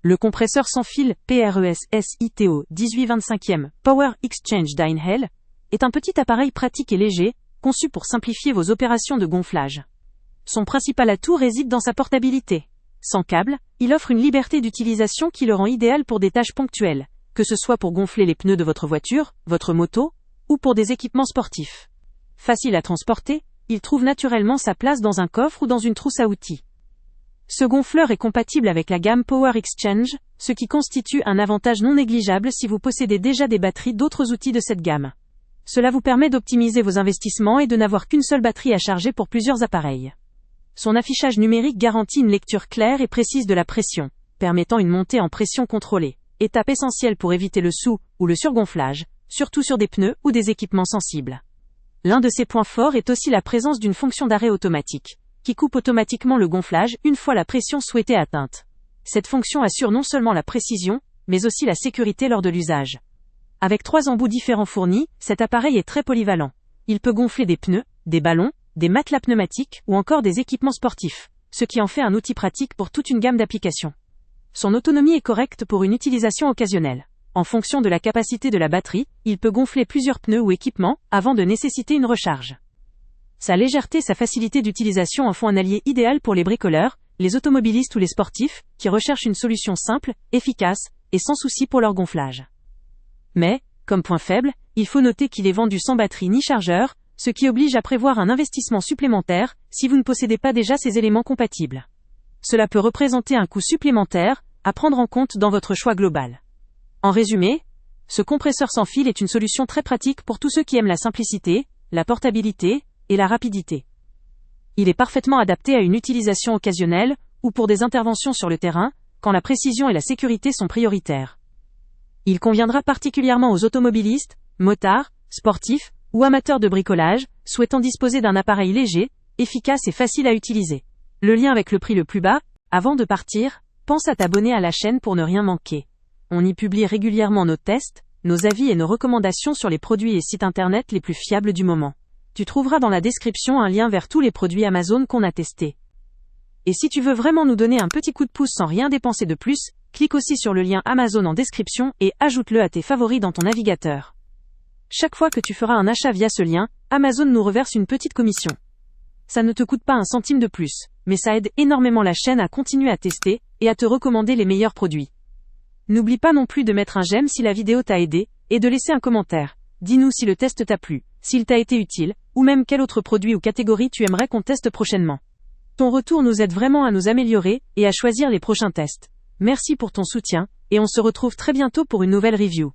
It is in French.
Le compresseur sans fil PRESSITO 1825e Power Exchange Dyneheil est un petit appareil pratique et léger, conçu pour simplifier vos opérations de gonflage. Son principal atout réside dans sa portabilité. Sans câble, il offre une liberté d'utilisation qui le rend idéal pour des tâches ponctuelles, que ce soit pour gonfler les pneus de votre voiture, votre moto, ou pour des équipements sportifs. Facile à transporter, il trouve naturellement sa place dans un coffre ou dans une trousse à outils. Ce gonfleur est compatible avec la gamme Power Exchange, ce qui constitue un avantage non négligeable si vous possédez déjà des batteries d'autres outils de cette gamme. Cela vous permet d'optimiser vos investissements et de n'avoir qu'une seule batterie à charger pour plusieurs appareils. Son affichage numérique garantit une lecture claire et précise de la pression, permettant une montée en pression contrôlée, étape essentielle pour éviter le sous- ou le surgonflage, surtout sur des pneus ou des équipements sensibles. L'un de ses points forts est aussi la présence d'une fonction d'arrêt automatique, qui coupe automatiquement le gonflage une fois la pression souhaitée atteinte. Cette fonction assure non seulement la précision, mais aussi la sécurité lors de l'usage. Avec 3 embouts différents fournis, cet appareil est très polyvalent. Il peut gonfler des pneus, des ballons, des matelas pneumatiques ou encore des équipements sportifs, ce qui en fait un outil pratique pour toute une gamme d'applications. Son autonomie est correcte pour une utilisation occasionnelle. En fonction de la capacité de la batterie, il peut gonfler plusieurs pneus ou équipements avant de nécessiter une recharge. Sa légèreté et sa facilité d'utilisation en font un allié idéal pour les bricoleurs, les automobilistes ou les sportifs, qui recherchent une solution simple, efficace et sans souci pour leur gonflage. Mais, comme point faible, il faut noter qu'il est vendu sans batterie ni chargeur, ce qui oblige à prévoir un investissement supplémentaire si vous ne possédez pas déjà ces éléments compatibles. Cela peut représenter un coût supplémentaire à prendre en compte dans votre choix global. En résumé, ce compresseur sans fil est une solution très pratique pour tous ceux qui aiment la simplicité, la portabilité et la rapidité. Il est parfaitement adapté à une utilisation occasionnelle ou pour des interventions sur le terrain, quand la précision et la sécurité sont prioritaires. Il conviendra particulièrement aux automobilistes, motards, sportifs ou amateurs de bricolage, souhaitant disposer d'un appareil léger, efficace et facile à utiliser. Le lien avec le prix le plus bas. Avant de partir, pense à t'abonner à la chaîne pour ne rien manquer. On y publie régulièrement nos tests, nos avis et nos recommandations sur les produits et sites internet les plus fiables du moment. Tu trouveras dans la description un lien vers tous les produits Amazon qu'on a testés. Et si tu veux vraiment nous donner un petit coup de pouce sans rien dépenser de plus, clique aussi sur le lien Amazon en description et ajoute-le à tes favoris dans ton navigateur. Chaque fois que tu feras un achat via ce lien, Amazon nous reverse une petite commission. Ça ne te coûte pas un centime de plus, mais ça aide énormément la chaîne à continuer à tester et à te recommander les meilleurs produits. N'oublie pas non plus de mettre un j'aime si la vidéo t'a aidé et de laisser un commentaire. Dis-nous si le test t'a plu, s'il t'a été utile, ou même quel autre produit ou catégorie tu aimerais qu'on teste prochainement. Ton retour nous aide vraiment à nous améliorer et à choisir les prochains tests. Merci pour ton soutien, et on se retrouve très bientôt pour une nouvelle review.